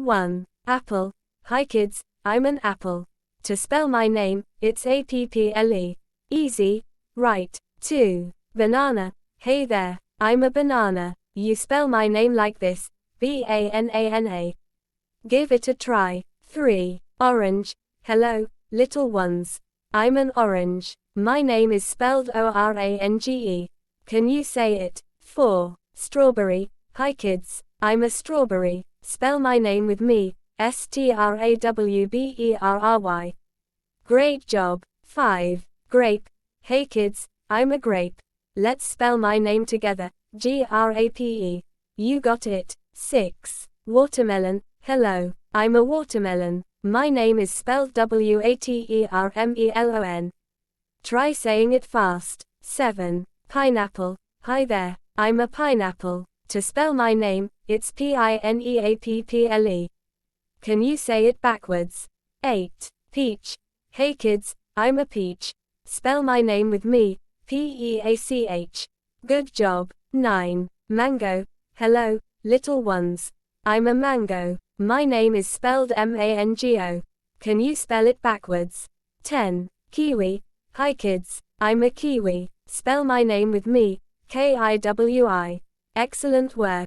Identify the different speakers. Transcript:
Speaker 1: 1. Apple. Hi kids, I'm an apple. To spell my name, it's APPLE. Easy, right? 2. Banana. Hey there, I'm a banana. You spell my name like this, BANANA. Give it a try. 3. Orange. Hello, little ones. I'm an orange. My name is spelled ORANGE. Can you say it? 4. Strawberry. Hi kids, I'm a strawberry. Spell my name with me, STRAWBERRY. Great job. 5. Grape. Hey kids, I'm a grape. Let's spell my name together, GRAPE. You got it. 6. Watermelon. Hello, I'm a watermelon. My name is spelled WATERMELON. Try saying it fast. 7. Pineapple. Hi there, I'm a pineapple. To spell my name, it's PINEAPPLE. Can you say it backwards? 8. Peach. Hey kids, I'm a peach. Spell my name with me, PEACH. Good job. 9. Mango. Hello, little ones. I'm a mango. My name is spelled MANGO. Can you spell it backwards? 10. Kiwi. Hi kids, I'm a kiwi. Spell my name with me, KIWI. Excellent work.